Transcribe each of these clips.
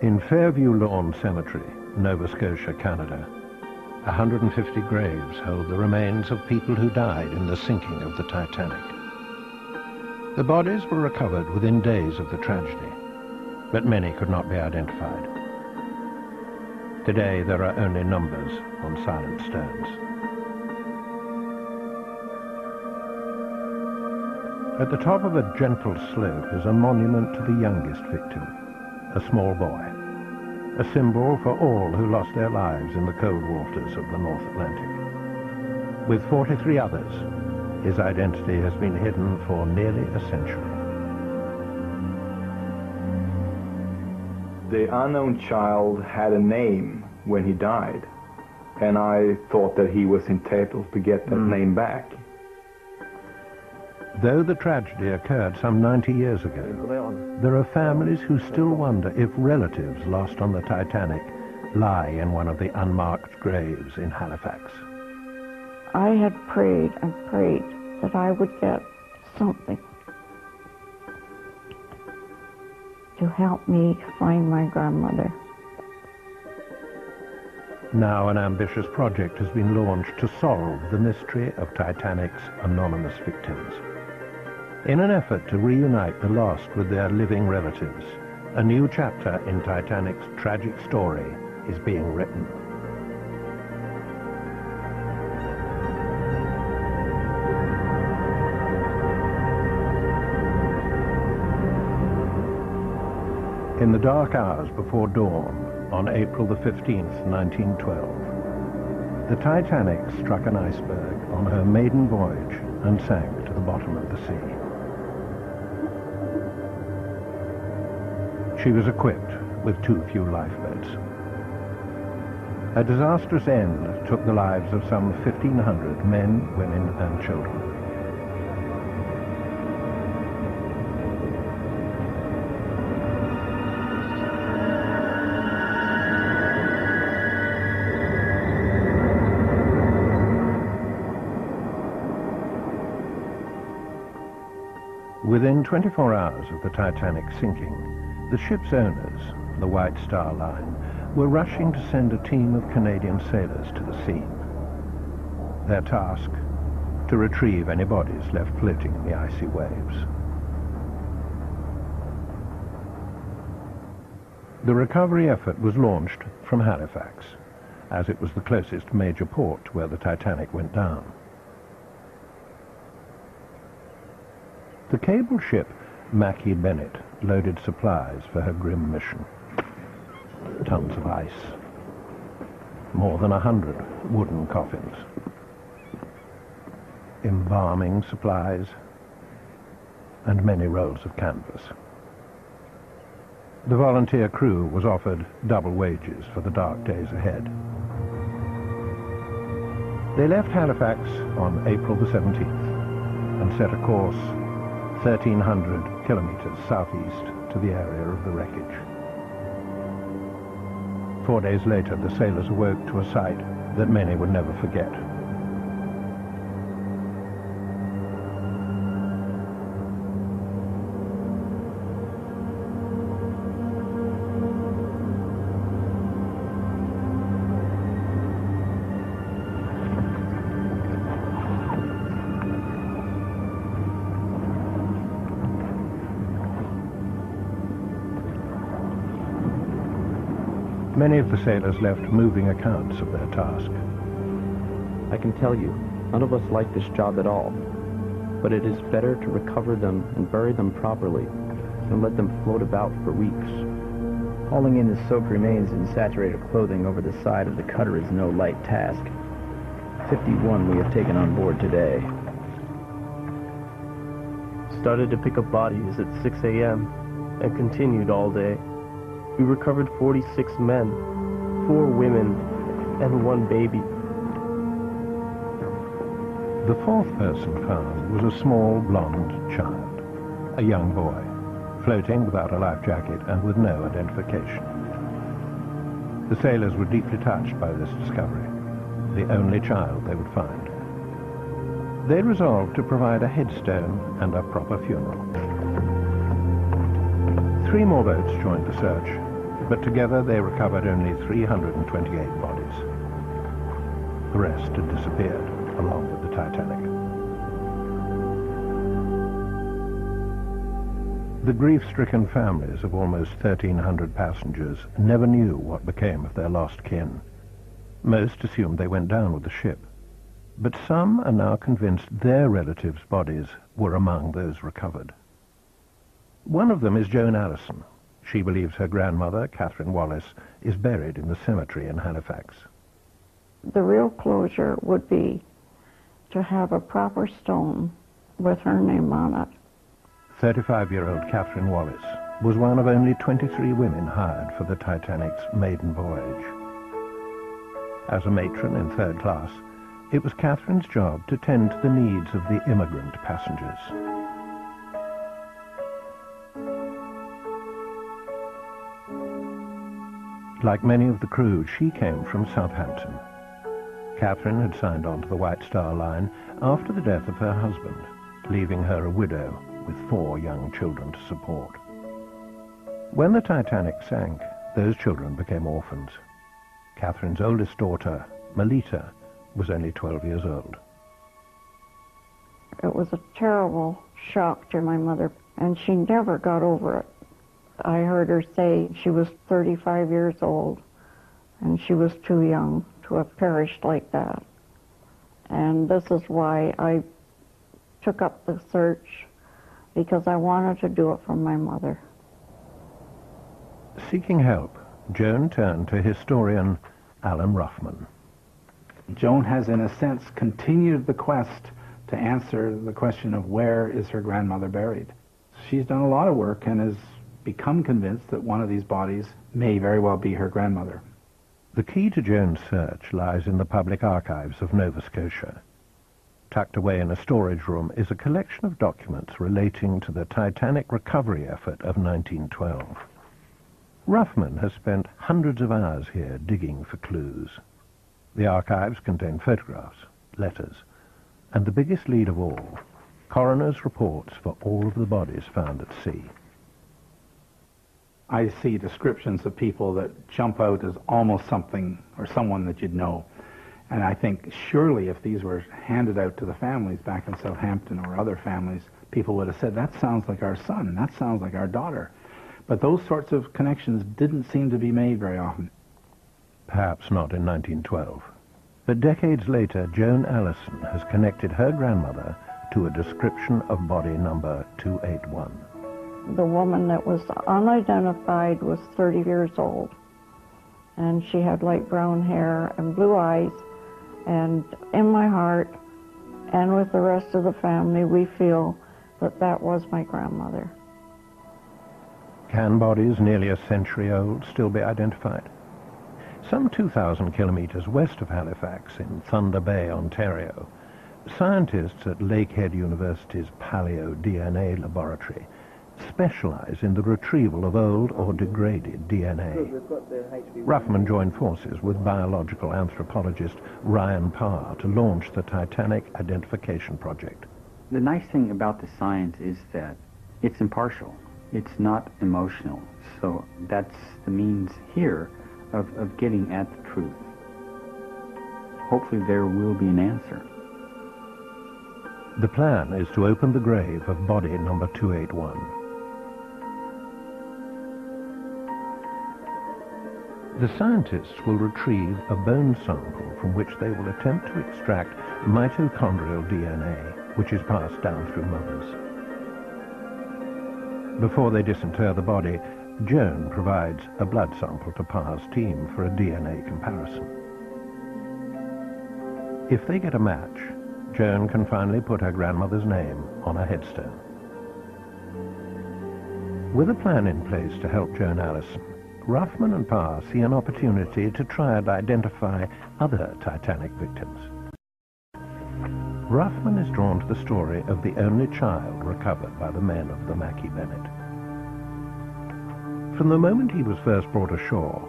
In Fairview Lawn Cemetery, Nova Scotia, Canada, 150 graves hold the remains of people who died in the sinking of the Titanic. The bodies were recovered within days of the tragedy, but many could not be identified. Today there are only numbers on silent stones. At the top of a gentle slope is a monument to the youngest victim, a small boy, a symbol for all who lost their lives in the cold waters of the North Atlantic. With 43 others, his identity has been hidden for nearly a century. The unknown child had a name when he died, and I thought that he was entitled to get that name back. Though the tragedy occurred some 90 years ago, there are families who still wonder if relatives lost on the Titanic lie in one of the unmarked graves in Halifax. I had prayed and prayed that I would get something to help me find my grandmother. Now an ambitious project has been launched to solve the mystery of Titanic's anonymous victims. In an effort to reunite the lost with their living relatives, a new chapter in Titanic's tragic story is being written. In the dark hours before dawn, on April the 15th, 1912, the Titanic struck an iceberg on her maiden voyage and sank to the bottom of the sea. She was equipped with too few lifeboats. A disastrous end took the lives of some 1,500 men, women, and children. Within 24 hours of the Titanic sinking, the ship's owners, the White Star Line, were rushing to send a team of Canadian sailors to the scene. Their task, to retrieve any bodies left floating in the icy waves. The recovery effort was launched from Halifax, as it was the closest major port where the Titanic went down. The cable ship Mackie Bennett loaded supplies for her grim mission. Tons of ice, more than 100 wooden coffins, embalming supplies, and many rolls of canvas. The volunteer crew was offered double wages for the dark days ahead. They left Halifax on April the 17th and set a course 1,300 kilometers southeast to the area of the wreckage. 4 days later, the sailors awoke to a sight that many would never forget. Many of the sailors left moving accounts of their task. I can tell you, none of us like this job at all, but it is better to recover them and bury them properly than let them float about for weeks. Hauling in the soaked remains in saturated clothing over the side of the cutter is no light task. 51 we have taken on board today. Started to pick up bodies at 6 a.m. and continued all day. We recovered 46 men, 4 women, and 1 baby. The fourth person found was a small blonde child, a young boy, floating without a life jacket and with no identification. The sailors were deeply touched by this discovery, the only child they would find. They resolved to provide a headstone and a proper funeral. 3 more boats joined the search, but together they recovered only 328 bodies. The rest had disappeared along with the Titanic. The grief-stricken families of almost 1,300 passengers never knew what became of their lost kin. Most assumed they went down with the ship, but some are now convinced their relatives' bodies were among those recovered. One of them is Joan Allison. She believes her grandmother, Catherine Wallace, is buried in the cemetery in Halifax. The real closure would be to have a proper stone with her name on it. 35-year-old Catherine Wallace was one of only 23 women hired for the Titanic's maiden voyage. As a matron in third class, it was Catherine's job to tend to the needs of the immigrant passengers. Like many of the crew, she came from Southampton. Catherine had signed on to the White Star Line after the death of her husband, leaving her a widow with 4 young children to support. When the Titanic sank, those children became orphans. Catherine's oldest daughter, Melita, was only 12 years old. It was a terrible shock to my mother, and she never got over it. I heard her say she was 35 years old, and she was too young to have perished like that. And this is why I took up the search, because I wanted to do it for my mother. Seeking help, Joan turned to historian Alan Ruffman. Joan has, in a sense, continued the quest to answer the question of where is her grandmother buried. She's done a lot of work and has become convinced that one of these bodies may very well be her grandmother. The key to Joan's search lies in the public archives of Nova Scotia. Tucked away in a storage room is a collection of documents relating to the Titanic recovery effort of 1912. Ruffman has spent hundreds of hours here digging for clues. The archives contain photographs, letters, and the biggest lead of all, coroner's reports for all of the bodies found at sea. I see descriptions of people that jump out as almost something or someone that you'd know. And I think surely if these were handed out to the families back in Southampton or other families, people would have said, that sounds like our son, that sounds like our daughter. But those sorts of connections didn't seem to be made very often. Perhaps not in 1912. But decades later, Joan Allison has connected her grandmother to a description of body number 281. The woman that was unidentified was 30 years old, and she had light brown hair and blue eyes. And in my heart, and with the rest of the family, we feel that that was my grandmother. Can bodies nearly a century old still be identified? Some 2,000 kilometers west of Halifax, in Thunder Bay, Ontario, scientists at Lakehead University's Paleo-DNA laboratory specialize in the retrieval of old or degraded DNA. Ruffman joined forces with biological anthropologist Ryan Parr to launch the Titanic Identification Project. The nice thing about the science is that it's impartial. It's not emotional. So that's the means here of getting at the truth. Hopefully there will be an answer. The plan is to open the grave of body number 281. The scientists will retrieve a bone sample from which they will attempt to extract mitochondrial DNA, which is passed down through mothers. Before they disinter the body, Joan provides a blood sample to Parr's team for a DNA comparison. If they get a match, Joan can finally put her grandmother's name on a headstone. With a plan in place to help Joan Allison, Ruffman and Parr see an opportunity to try and identify other Titanic victims. Ruffman is drawn to the story of the only child recovered by the men of the Mackie Bennett. From the moment he was first brought ashore,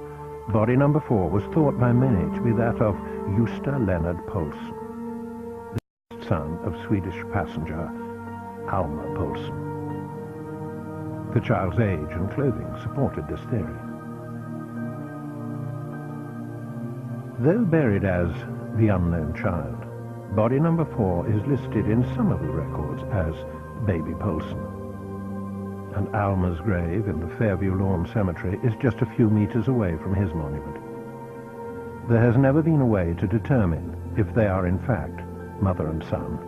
body number 4 was thought by many to be that of Gösta Leonard Poulsen, the son of Swedish passenger Alma Poulsen. The child's age and clothing supported this theory. Though buried as the unknown child, body number 4 is listed in some of the records as Baby Polson. And Alma's grave in the Fairview Lawn Cemetery is just a few meters away from his monument. There has never been a way to determine if they are in fact mother and son.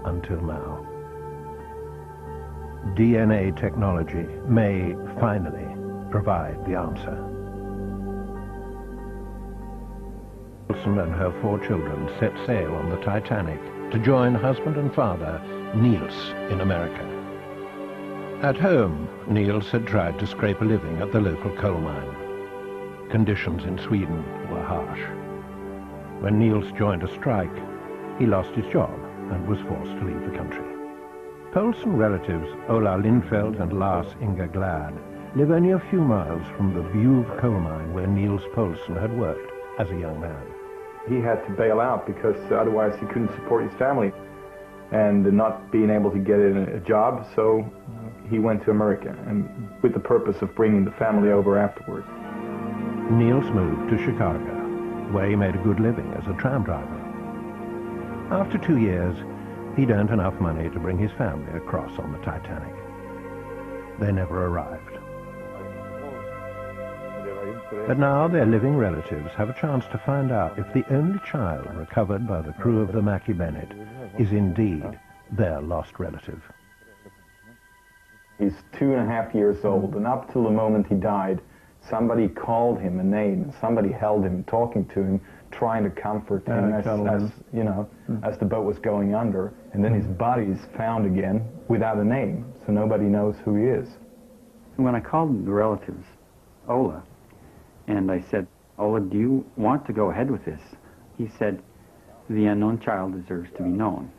Until now. DNA technology may finally provide the answer. Wilson and her 4 children set sail on the Titanic to join husband and father Niels in America. At home, Niels had tried to scrape a living at the local coal mine. Conditions in Sweden were harsh. When Niels joined a strike, he lost his job and was forced to leave the country. Polson relatives Ola Lindfeld and Lars Inga Glad live only a few miles from the Bjuv coal mine where Niels Polson had worked as a young man. He had to bail out because otherwise he couldn't support his family and not being able to get a job, so he went to America and with the purpose of bringing the family over afterwards. Niels moved to Chicago, where he made a good living as a tram driver. After 2 years, he'd earned enough money to bring his family across on the Titanic. They never arrived. But now their living relatives have a chance to find out if the only child recovered by the crew of the Mackie Bennett is indeed their lost relative. He's 2.5 years old, and up till the moment he died, somebody called him a name. Somebody held him, talking to him, trying to comfort him as the boat was going under. And then his body is found again without a name, so nobody knows who he is. When I called the relatives, Ola, and I said, Ola, do you want to go ahead with this? He said, the unknown child deserves to be known.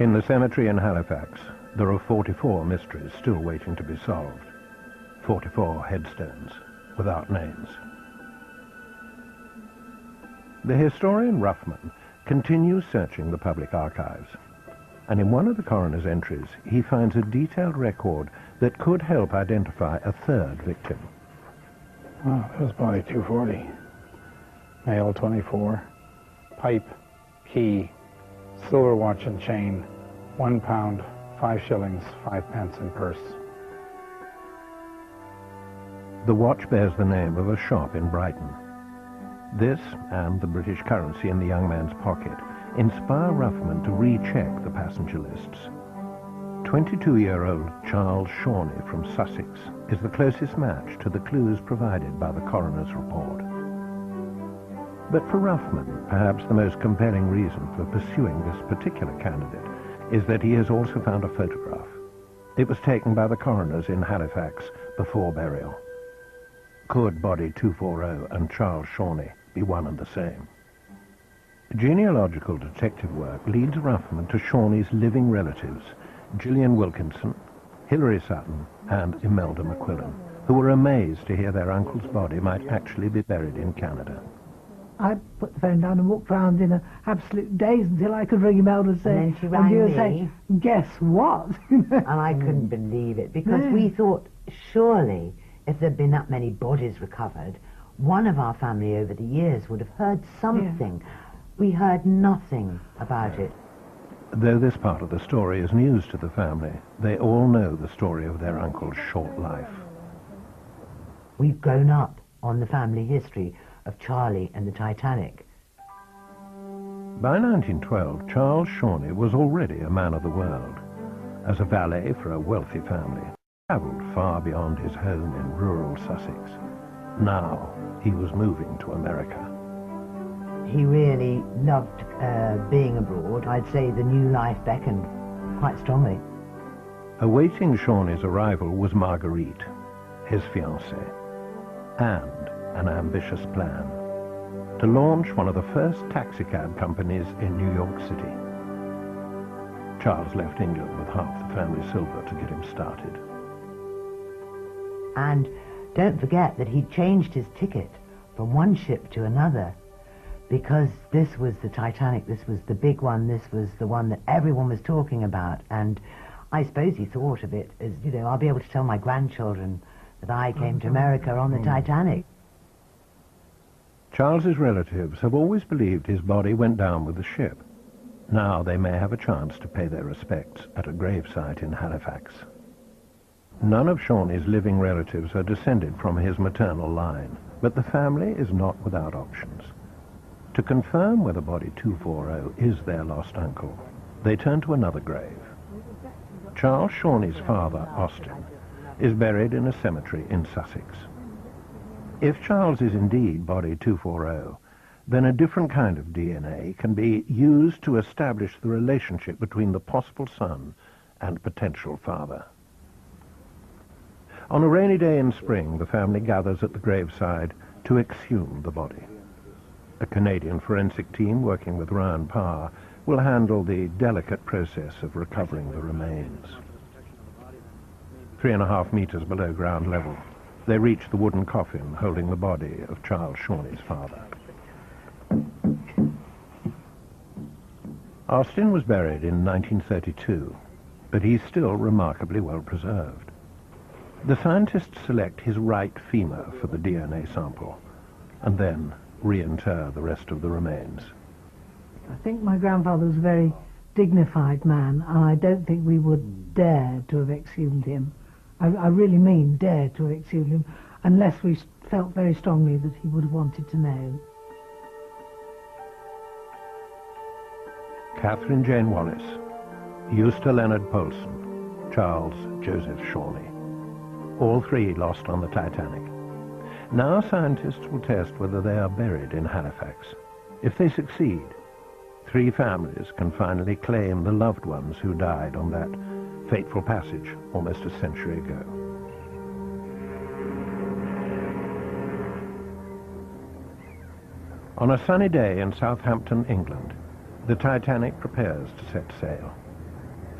In the cemetery in Halifax, there are 44 mysteries still waiting to be solved. 44 headstones without names. The historian Ruffman continues searching the public archives, and in one of the coroner's entries he finds a detailed record that could help identify a third victim. Oh, that was body 240. Male 24. Pipe, key, silver watch and chain, £1, 5 shillings, 5 pence in purse. The watch bears the name of a shop in Brighton. This, and the British currency in the young man's pocket, inspire Ruffman to recheck the passenger lists. 22-year-old Charles Shawnee from Sussex is the closest match to the clues provided by the coroner's report. But for Ruffman, perhaps the most compelling reason for pursuing this particular candidate is that he has also found a photograph. It was taken by the coroners in Halifax before burial. Could body 240 and Charles Shawnee be one and the same? Genealogical detective work leads Ruffman to Shawnee's living relatives, Gillian Wilkinson, Hilary Sutton, and Imelda McQuillan, who were amazed to hear their uncle's body might actually be buried in Canada. I put the phone down and walked around in an absolute daze until I could ring Imelda and say, and then she rang you me. say, guess what? And I couldn't believe it, because we thought, surely, if there'd been that many bodies recovered, one of our family over the years would have heard something. We heard nothing about it. Though this part of the story is news to the family, they all know the story of their uncle's short life. We've grown up on the family history of Charlie and the Titanic. By 1912, Charles Shawnee was already a man of the world. As a valet for a wealthy family, he travelled far beyond his home in rural Sussex. Now he was moving to America. He really loved being abroad. I'd say the new life beckoned quite strongly. Awaiting Shawnee's arrival was Marguerite, his fiancée, and an ambitious plan to launch one of the first taxicab companies in New York City. Charles left England with half the family silver to get him started. And don't forget that he changed his ticket from one ship to another, because this was the Titanic, this was the big one, this was the one that everyone was talking about. And I suppose he thought of it as, I'll be able to tell my grandchildren that I came to America on the Titanic. Charles's relatives have always believed his body went down with the ship. Now they may have a chance to pay their respects at a gravesite in Halifax. None of Shawnee's living relatives are descended from his maternal line, but the family is not without options. To confirm whether body 240 is their lost uncle, they turn to another grave. Charles Shawnee's father, Austin, is buried in a cemetery in Sussex. If Charles is indeed body 240, then a different kind of DNA can be used to establish the relationship between the possible son and potential father. On a rainy day in spring, the family gathers at the graveside to exhume the body. A Canadian forensic team working with Ryan Parr will handle the delicate process of recovering the remains. 3.5 meters below ground level, they reach the wooden coffin holding the body of Charles Shawnee's father. Austin was buried in 1932, but he's still remarkably well preserved. The scientists select his right femur for the DNA sample, and then reinter the rest of the remains. I think my grandfather was a very dignified man, and I don't think we would dare to have exhumed him. I really mean dare to have exhumed him, unless we felt very strongly that he would have wanted to know. Catherine Jane Wallace, Eusta Leonard Polson, Charles Joseph Shawnee. All three lost on the Titanic. Now scientists will test whether they are buried in Halifax. If they succeed, 3 families can finally claim the loved ones who died on that fateful passage almost a century ago. On a sunny day in Southampton, England, the Titanic prepares to set sail.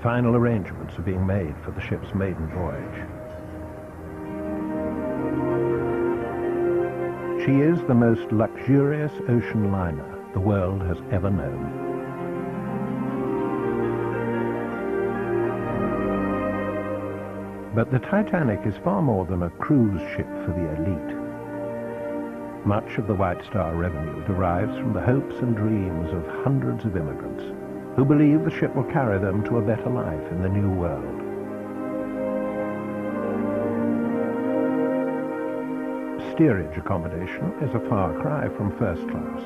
Final arrangements are being made for the ship's maiden voyage. She is the most luxurious ocean liner the world has ever known. But the Titanic is far more than a cruise ship for the elite. Much of the White Star revenue derives from the hopes and dreams of hundreds of immigrants who believe the ship will carry them to a better life in the New World. Steerage accommodation is a far cry from first class,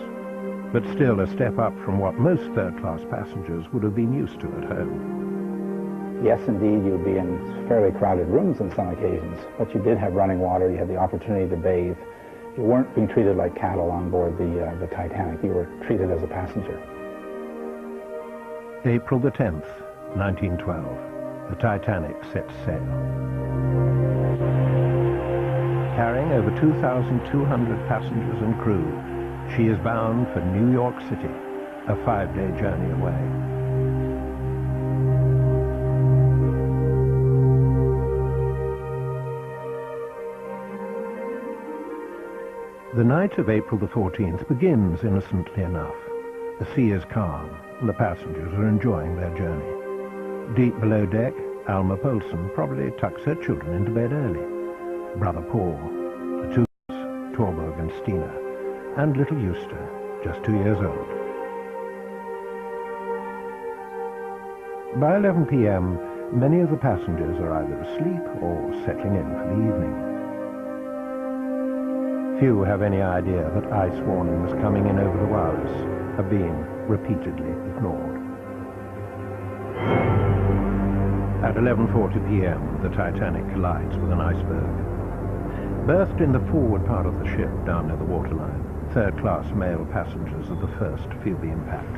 but still a step up from what most third-class passengers would have been used to at home. Yes, indeed, you'd be in fairly crowded rooms on some occasions, but you did have running water, you had the opportunity to bathe. You weren't being treated like cattle on board the Titanic. You were treated as a passenger. April the 10th, 1912, the Titanic sets sail. Carrying over 2,200 passengers and crew, she is bound for New York City, a 5-day journey away. The night of April the 14th begins innocently enough. The sea is calm, and the passengers are enjoying their journey. Deep below deck, Alma Polson probably tucks her children into bed early. Brother Paul, the two Torborg and Stina, and little Eusta, just 2 years old. By 11 p.m., many of the passengers are either asleep or settling in for the evening. Few have any idea that ice warnings coming in over the Walrus have been repeatedly ignored. At 11:40 p.m., the Titanic collides with an iceberg. Berthed in the forward part of the ship down near the waterline, third-class male passengers are the first to feel the impact.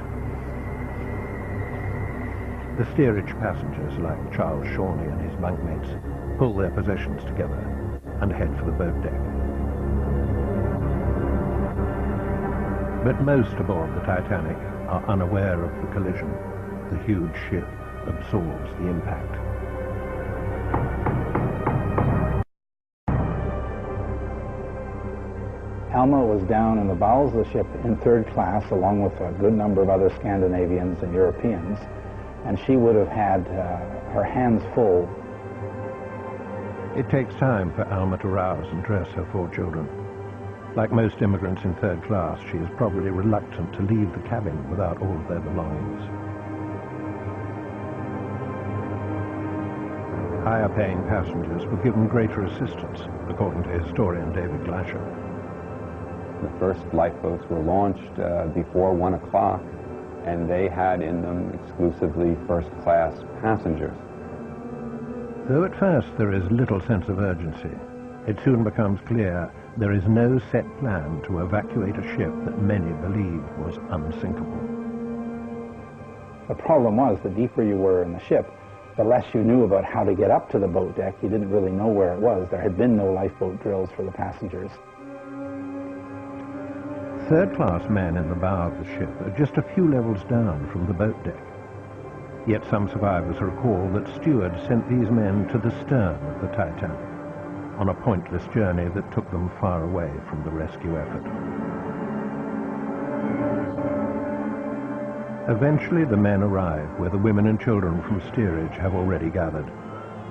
The steerage passengers, like Charles Shawnee and his bunkmates, pull their possessions together and head for the boat deck. But most aboard the Titanic are unaware of the collision. The huge ship absorbs the impact. Alma was down in the bowels of the ship in third class, along with a good number of other Scandinavians and Europeans, and she would have had her hands full. It takes time for Alma to rouse and dress her 4 children. Like most immigrants in third class, she is probably reluctant to leave the cabin without all of their belongings. Higher-paying passengers were given greater assistance, according to historian David Glasher. The first lifeboats were launched before 1 o'clock, and they had in them exclusively first-class passengers. Though at first there is little sense of urgency, it soon becomes clear there is no set plan to evacuate a ship that many believe was unsinkable. The problem was, the deeper you were in the ship, the less you knew about how to get up to the boat deck. You didn't really know where it was. There had been no lifeboat drills for the passengers. Third-class men in the bow of the ship are just a few levels down from the boat deck. Yet some survivors recall that stewards sent these men to the stern of the Titanic on a pointless journey that took them far away from the rescue effort. Eventually the men arrive where the women and children from steerage have already gathered,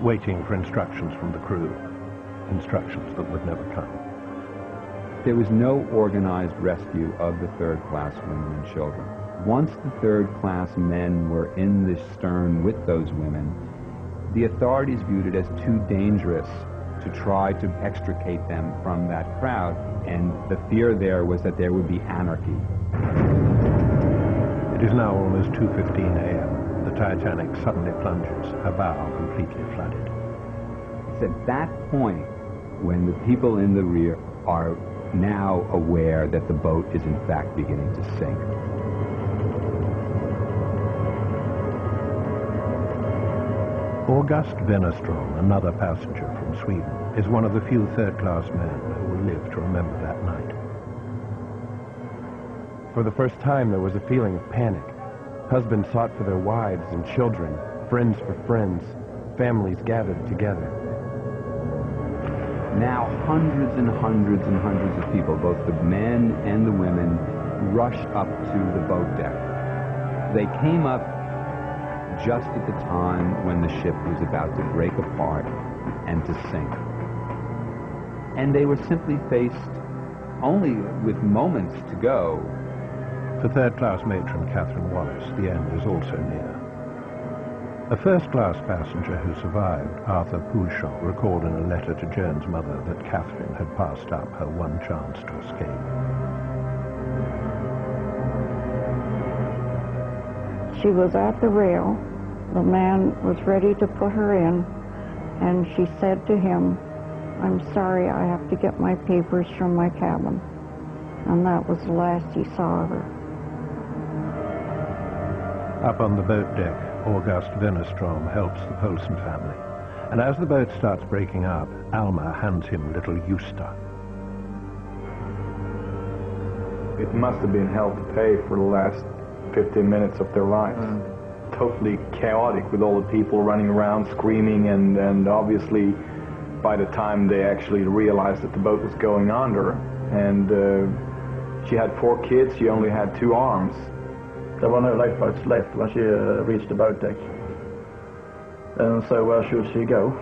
waiting for instructions from the crew, instructions that would never come. There was no organized rescue of the third-class women and children. Once the third-class men were in the stern with those women, the authorities viewed it as too dangerous to try to extricate them from that crowd, and the fear there was that there would be anarchy. It is now almost 2:15 a.m. The Titanic suddenly plunges, her bow completely flooded. It's at that point when the people in the rear are now aware that the boat is in fact beginning to sink. August Wennerström, another passenger from Sweden, is one of the few third-class men who will live to remember that night. For the first time, there was a feeling of panic. Husbands sought for their wives and children, friends for friends, families gathered together. Now hundreds and hundreds and hundreds of people, both the men and the women, rushed up to the boat deck. They came up just at the time when the ship was about to break apart and to sink. And they were simply faced only with moments to go. For third-class matron Catherine Wallace, the end is also near. A first-class passenger who survived, Arthur Poulchon, recalled in a letter to Joan's mother that Catherine had passed up her one chance to escape. She was at the rail. The man was ready to put her in, and she said to him, "I'm sorry, I have to get my papers from my cabin." And that was the last he saw of her. Up on the boat deck, August Wennerström helps the Poulsen family. And as the boat starts breaking up, Alma hands him little Justa. It must have been hell to pay for the last 15 minutes of their lives. Totally chaotic with all the people running around screaming, and obviously by the time they actually realized that the boat was going under, and she had 4 kids, she only had 2 arms. There were no lifeboats left when she reached the boat deck. And so where should she go?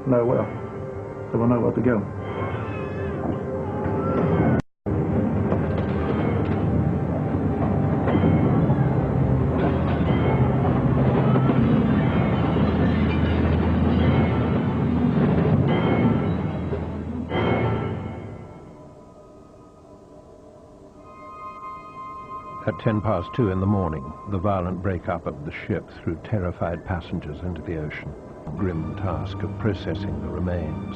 Nowhere. There was nowhere to go. At 2:10 in the morning, the violent break-up of the ship threw terrified passengers into the ocean, the grim task of processing the remains.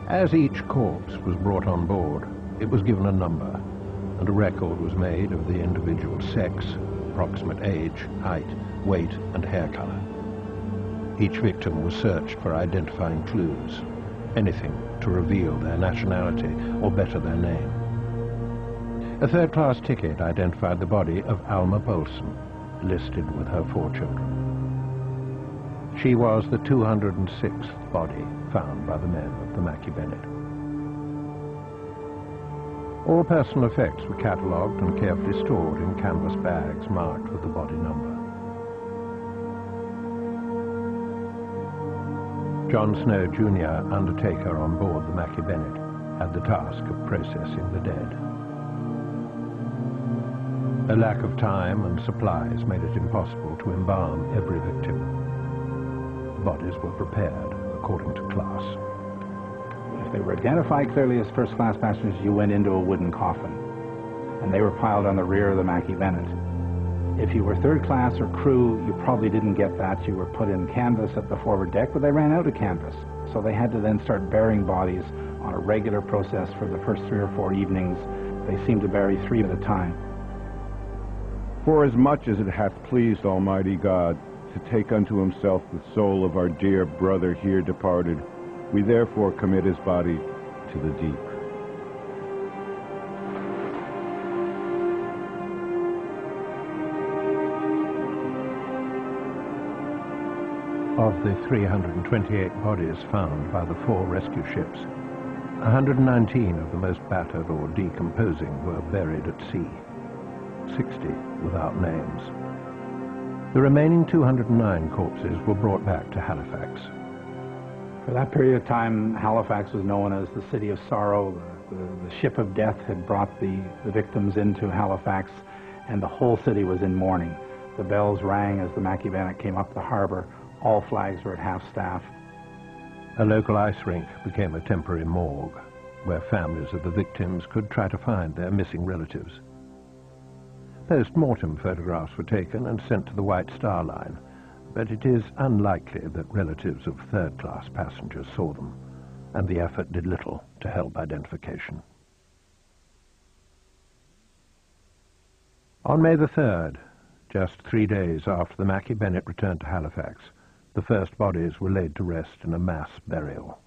As each corpse was brought on board, it was given a number, and a record was made of the individual's sex, approximate age, height, weight, and hair color. Each victim was searched for identifying clues, anything to reveal their nationality or better their name. A third-class ticket identified the body of Alma Poulsen, listed with her 4 children. She was the 206th body found by the men of the Mackie Bennett. All personal effects were catalogued and carefully stored in canvas bags marked with the body number. John Snow, Jr., undertaker on board the Mackie Bennett, had the task of processing the dead. A lack of time and supplies made it impossible to embalm every victim. Bodies were prepared according to class. If they were identified clearly as first-class passengers, you went into a wooden coffin, and they were piled on the rear of the Mackie Bennett. If you were third class or crew, you probably didn't get that. You were put in canvas at the forward deck, but they ran out of canvas. So they had to then start burying bodies on a regular process for the first 3 or 4 evenings. They seemed to bury 3 at a time. For as much as it hath pleased Almighty God to take unto himself the soul of our dear brother here departed, we therefore commit his body to the deep. Of the 328 bodies found by the 4 rescue ships, 119 of the most battered or decomposing were buried at sea, 60 without names. The remaining 209 corpses were brought back to Halifax. For that period of time, Halifax was known as the City of Sorrow. The ship of death had brought the victims into Halifax, and the whole city was in mourning. The bells rang as the Mackie Bennett came up the harbor. All flags were at half-staff. A local ice rink became a temporary morgue, where families of the victims could try to find their missing relatives. Post-mortem photographs were taken and sent to the White Star Line, but it is unlikely that relatives of third-class passengers saw them, and the effort did little to help identification. On May the 3rd, just 3 days after the Mackie Bennett returned to Halifax, the first bodies were laid to rest in a mass burial.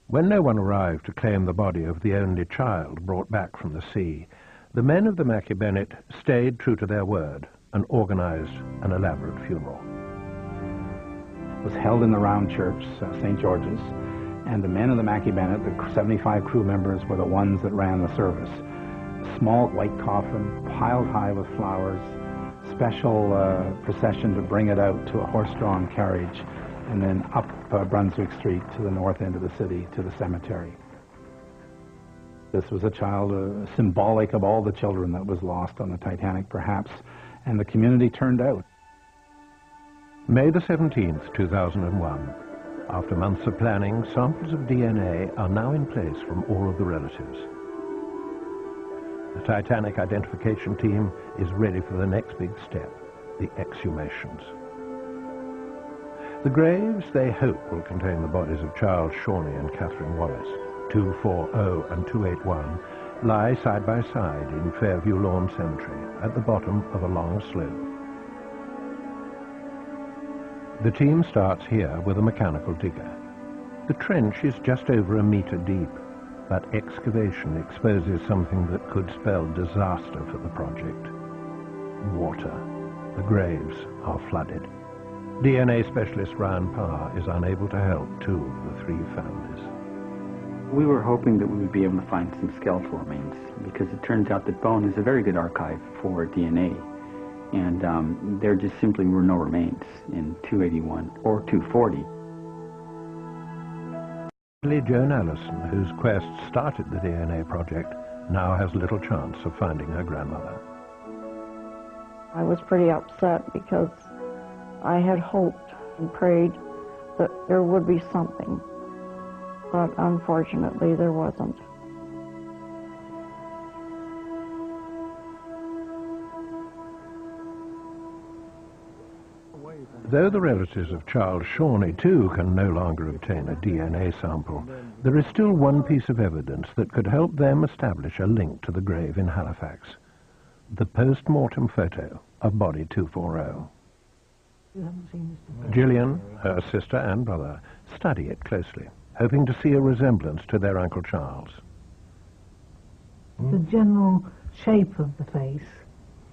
When no one arrived to claim the body of the only child brought back from the sea, the men of the Mackie Bennett stayed true to their word and organized an elaborate funeral. It was held in the round church, St. George's, and the men of the Mackie Bennett, the 75 crew members, were the ones that ran the service. A small white coffin, piled high with flowers, special procession to bring it out to a horse-drawn carriage, and then up Brunswick Street to the north end of the city to the cemetery. This was a child symbolic of all the children that was lost on the Titanic, perhaps, and the community turned out. May the 17th, 2001. After months of planning, samples of DNA are now in place from all of the relatives. The Titanic identification team is ready for the next big step, the exhumations. The graves, they hope, will contain the bodies of Charles Shawnee and Catherine Wallace. 240 and 281 lie side by side in Fairview Lawn Cemetery at the bottom of a long slope. The team starts here with a mechanical digger. The trench is just over a meter deep, but excavation exposes something that could spell disaster for the project. Water. The graves are flooded. DNA specialist Ryan Parr is unable to help 2 of the 3 families. We were hoping that we would be able to find some skeletal remains, because it turns out that bone is a very good archive for DNA, and there just simply were no remains in 281 or 240. Joan Allison, whose quest started the DNA project, now has little chance of finding her grandmother. I was pretty upset because I had hoped and prayed that there would be something, but unfortunately there wasn't. Though the relatives of Charles Shawnee, too, can no longer obtain a DNA sample, there is still one piece of evidence that could help them establish a link to the grave in Halifax. The post-mortem photo of body 240. You haven't seen this? Gillian, her sister and brother, study it closely, hoping to see a resemblance to their Uncle Charles. The general shape of the face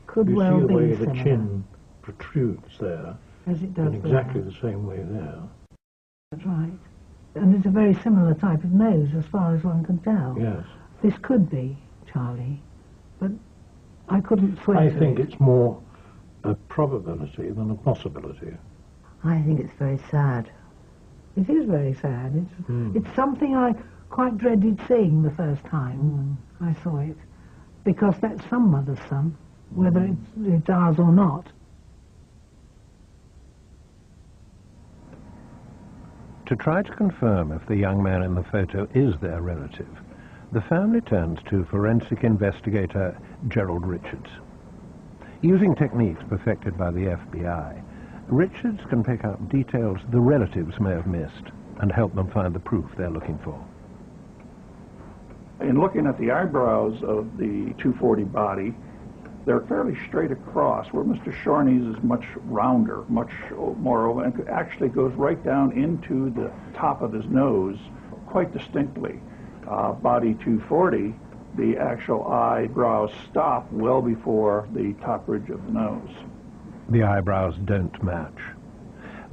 could well be similar. You see the way the chin protrudes there. As it does in exactly the same way there. That's right. And it's a very similar type of nose as far as one can tell. Yes. This could be Charlie, but I couldn't swear I to think it. it's more a probability than a possibility. I think it's very sad. It is very sad. It's something I quite dreaded seeing the first time I saw it, because that's some mother's son, whether it's ours or not. To try to confirm if the young man in the photo is their relative, the family turns to forensic investigator Gerald Richards. Using techniques perfected by the FBI, Richards can pick up details the relatives may have missed and help them find the proof they're looking for. In looking at the eyebrows of the 240 body, they're fairly straight across, where Mr. Shorney's is much rounder, much more, and actually goes right down into the top of his nose quite distinctly. Body 240, the actual eyebrows stop well before the top ridge of the nose. The eyebrows don't match.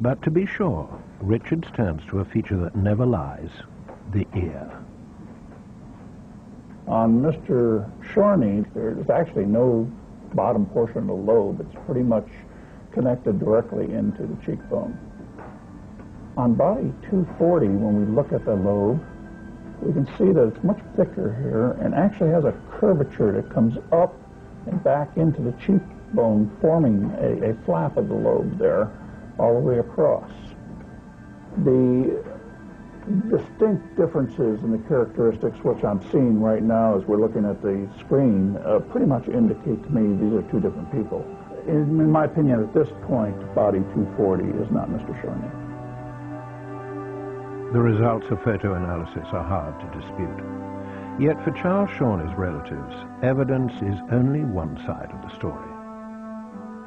But to be sure, Richards turns to a feature that never lies, the ear. On Mr. Shorney, there's actually no bottom portion of the lobe. It's pretty much connected directly into the cheekbone. On body 240, when we look at the lobe, we can see that it's much thicker here and actually has a curvature that comes up and back into the cheekbone, forming a flap of the lobe there all the way across. The distinct differences in the characteristics which I'm seeing right now as we're looking at the screen pretty much indicate to me these are two different people. In my opinion, at this point, body 240 is not Mr. Shorney. The results of photo analysis are hard to dispute. Yet for Charles Shorney's relatives, evidence is only one side of the story.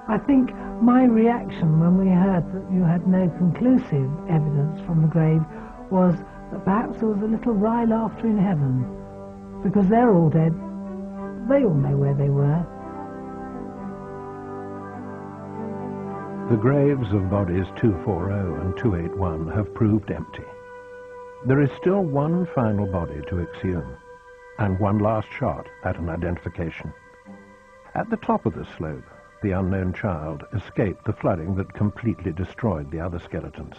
I think my reaction when we heard that you had no conclusive evidence from the grave was that perhaps there was a little wry laughter in heaven, because they're all dead. They all know where they were. The graves of bodies 240 and 281 have proved empty. There is still one final body to exhume, and one last shot at an identification. At the top of the slope, the unknown child escaped the flooding that completely destroyed the other skeletons.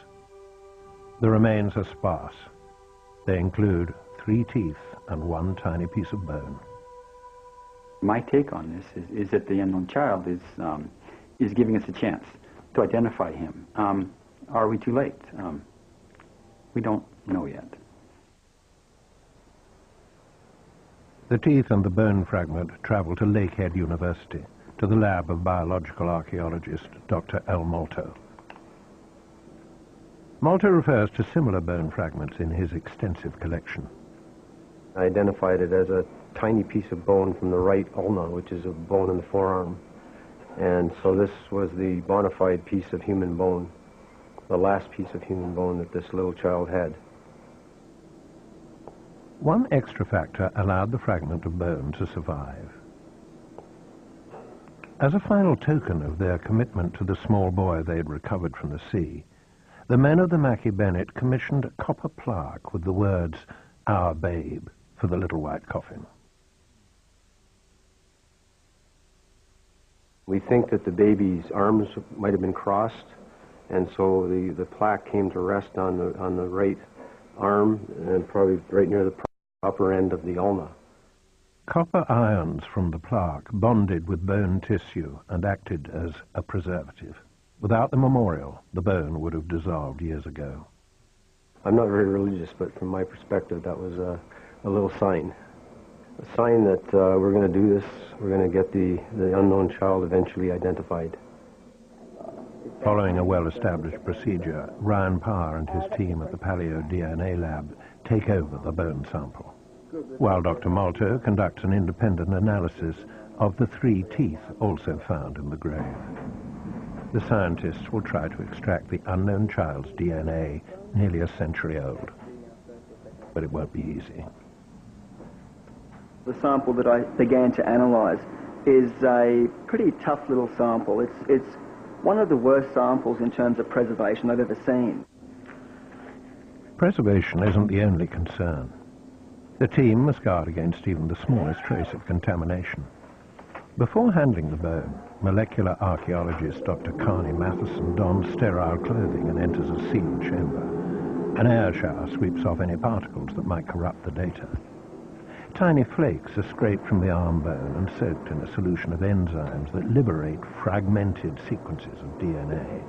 The remains are sparse. They include 3 teeth and 1 tiny piece of bone. My take on this is that the unknown child is giving us a chance to identify him. Are we too late? We don't know yet. The teeth and the bone fragment travel to Lakehead University, to the lab of biological archaeologist Dr. L. Malto. Malto refers to similar bone fragments in his extensive collection. I identified it as a tiny piece of bone from the right ulna, which is a bone in the forearm. And so this was the bona fide piece of human bone, the last piece of human bone that this little child had. One extra factor allowed the fragment of bone to survive. As a final token of their commitment to the small boy they had recovered from the sea, the men of the Mackie Bennett commissioned a copper plaque with the words, "Our babe," for the little white coffin. We think that the baby's arms might have been crossed, and so the plaque came to rest on the right arm and probably right near the upper end of the ulna. Copper ions from the plaque bonded with bone tissue and acted as a preservative. Without the memorial, the bone would have dissolved years ago. I'm not very religious, but from my perspective, that was a little sign. A sign that we're going to do this, we're going to get the unknown child eventually identified. Following a well-established procedure, Ryan Parr and his team at the Paleo DNA lab take over the bone sample, while Dr. Malto conducts an independent analysis of the 3 teeth also found in the grave. The scientists will try to extract the unknown child's DNA nearly a century old, but it won't be easy. The sample that I began to analyse is a pretty tough little sample. It's one of the worst samples in terms of preservation I've ever seen. Preservation isn't the only concern. The team must guard against even the smallest trace of contamination. Before handling the bone, molecular archaeologist Dr. Carney Matheson dons sterile clothing and enters a sealed chamber. An air shower sweeps off any particles that might corrupt the data. Tiny flakes are scraped from the arm bone and soaked in a solution of enzymes that liberate fragmented sequences of DNA.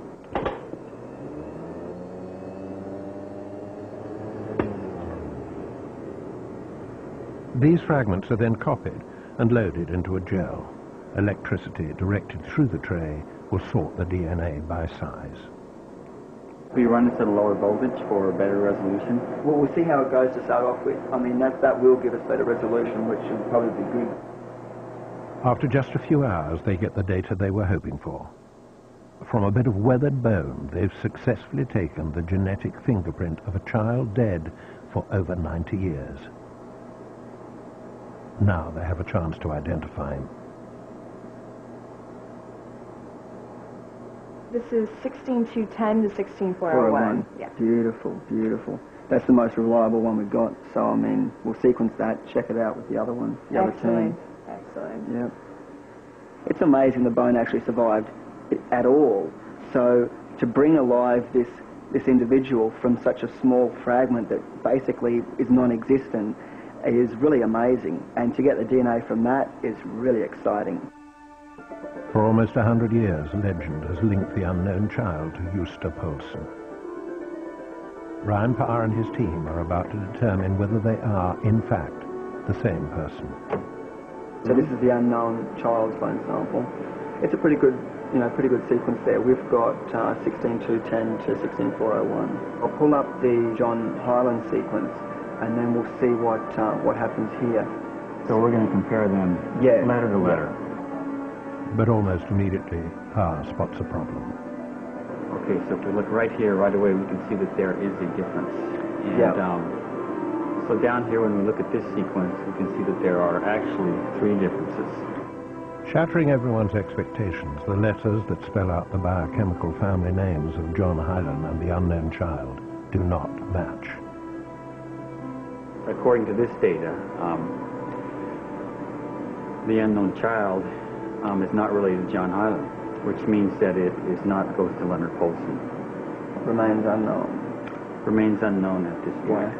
These fragments are then copied and loaded into a gel. Electricity directed through the tray will sort the DNA by size. We run this at a lower voltage for better resolution. Well, we'll see how it goes to start off with. I mean, that will give us better resolution, which will probably be good. After just a few hours, they get the data they were hoping for. From a bit of weathered bone, they've successfully taken the genetic fingerprint of a child dead for over 90 years. Now they have a chance to identify him. This is 16210 to 16401. Yeah. Beautiful, beautiful. That's the most reliable one we've got. So, I mean, we'll sequence that, check it out with the other one, the other team. Excellent. Yep. It's amazing the bone actually survived at all. So, to bring alive this individual from such a small fragment that basically is non-existent is really amazing. And to get the DNA from that is really exciting. For almost 100 years, legend has linked the unknown child to Gösta Poulsen. Ryan Parr and his team are about to determine whether they are, in fact, the same person. So this is the unknown child's bone sample. It's a pretty good sequence there. We've got 16210 to 16401. I'll pull up the John Hyland sequence, and then we'll see what happens here. So we're going to compare them letter to letter. But almost immediately, Parr spots a problem. Okay, so if we look right here, right away, we can see that there is a difference. And so down here, when we look at this sequence, we can see that there are actually 3 differences. Shattering everyone's expectations, the letters that spell out the biochemical family names of John Hyland and the unknown child do not match. According to this data, the unknown child is not related to John Hyland, which means that it is not Gösta Leonard Poulsen. Remains unknown. Remains unknown at this point.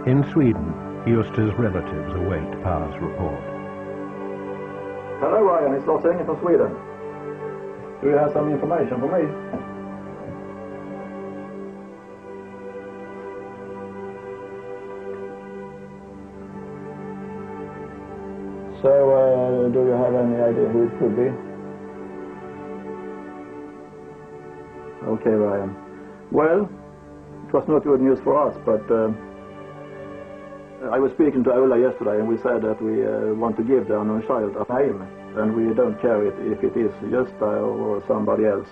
In Sweden, Gösta's relatives await Parr's report. Hello, Ryan. It's Lars Inge from Sweden. Do you have some information for me? So, do you have any idea who it could be? Okay, Ryan. Well, it was not good news for us, but I was speaking to Ola yesterday, and we said that we want to give the unknown child a name, and we don't care if it is Gösta or somebody else.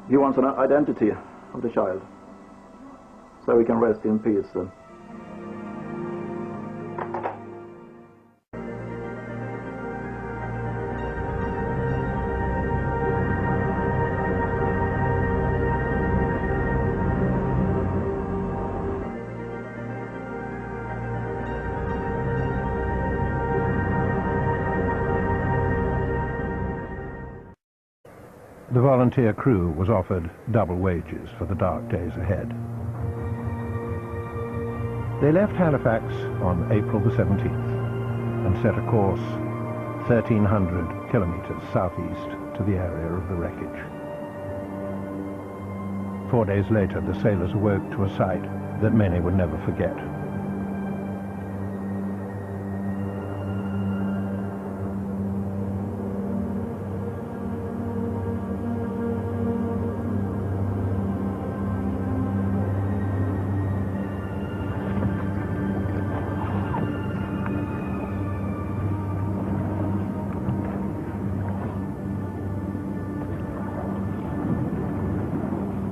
He wants an identity of the child, so we can rest in peace. The volunteer crew was offered double wages for the dark days ahead. They left Halifax on April the 17th and set a course 1,300 kilometers southeast to the area of the wreckage. 4 days later, the sailors awoke to a sight that many would never forget.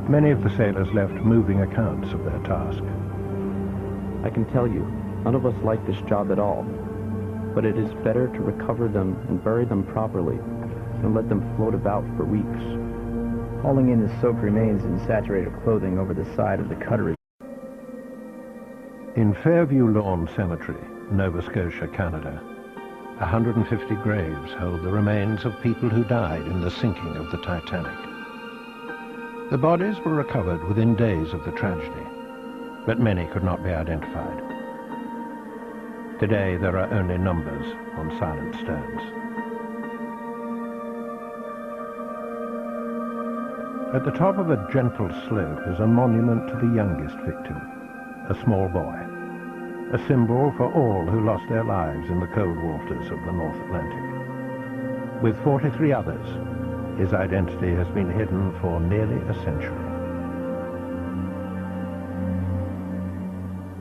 Many of the sailors left moving accounts of their task. I can tell you, none of us like this job at all, but it is better to recover them and bury them properly than let them float about for weeks. Hauling in the soaked remains in saturated clothing over the side of the cutter. In Fairview Lawn Cemetery, Nova Scotia, Canada, 150 graves hold the remains of people who died in the sinking of the Titanic. The bodies were recovered within days of the tragedy, but many could not be identified. Today there are only numbers on silent stones. At the top of a gentle slope is a monument to the youngest victim, a small boy, a symbol for all who lost their lives in the cold waters of the North Atlantic. With 43 others, his identity has been hidden for nearly a century.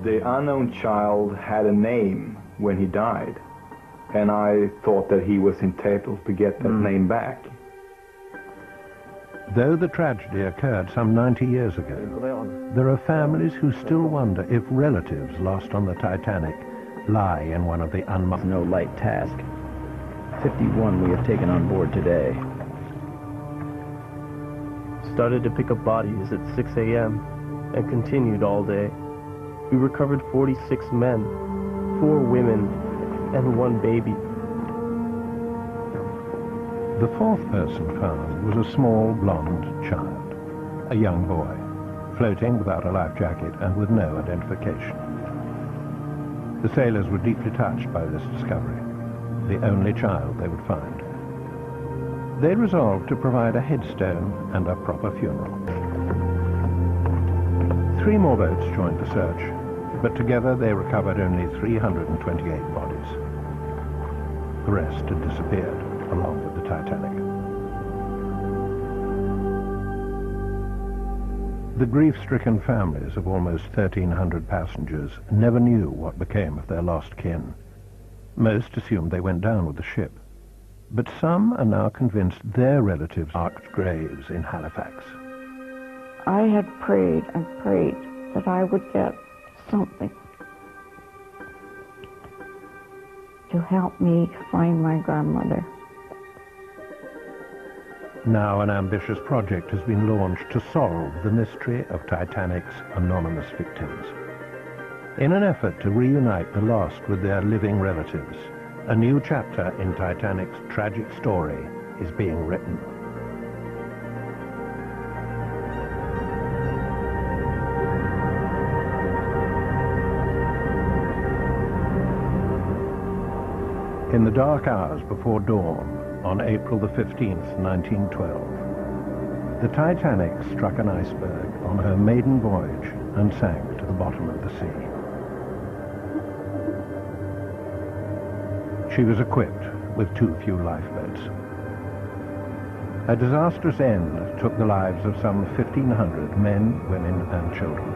The unknown child had a name when he died, and I thought that he was entitled to get that name back. Though the tragedy occurred some 90 years ago, there are families who still wonder if relatives lost on the Titanic lie in one of the unmarked. No light task. 51 we have taken on board today. Started to pick up bodies at 6 a.m. and continued all day. We recovered 46 men, 4 women, and 1 baby. The fourth person found was a small blonde child, a young boy, floating without a life jacket and with no identification. The sailors were deeply touched by this discovery, the only child they would find. They resolved to provide a headstone and a proper funeral. 3 more boats joined the search, but together they recovered only 328 bodies. The rest had disappeared along with the Titanic. The grief-stricken families of almost 1,300 passengers never knew what became of their lost kin. Most assumed they went down with the ship, but some are now convinced their relatives marked graves in Halifax. I had prayed and prayed that I would get something to help me find my grandmother. Now an ambitious project has been launched to solve the mystery of Titanic's anonymous victims. In an effort to reunite the lost with their living relatives, a new chapter in Titanic's tragic story is being written. In the dark hours before dawn, on April the 15th, 1912, the Titanic struck an iceberg on her maiden voyage and sank to the bottom of the sea. She was equipped with too few lifeboats. A disastrous end took the lives of some 1,500 men, women, and children.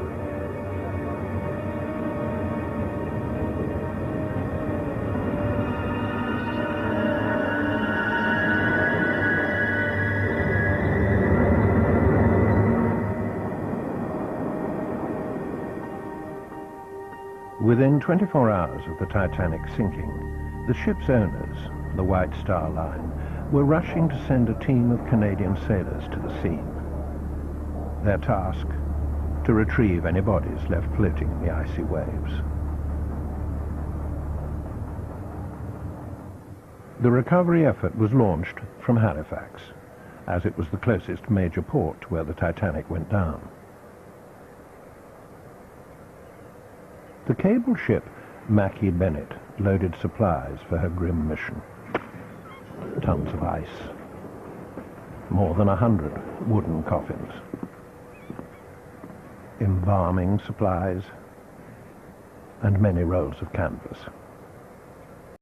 Within 24 hours of the Titanic sinking, the ship's owners, the White Star Line, were rushing to send a team of Canadian sailors to the scene. Their task, to retrieve any bodies left floating in the icy waves. The recovery effort was launched from Halifax, as it was the closest major port to where the Titanic went down. The cable ship Mackie Bennett loaded supplies for her grim mission. Tons of ice, more than 100 wooden coffins, embalming supplies, and many rolls of canvas.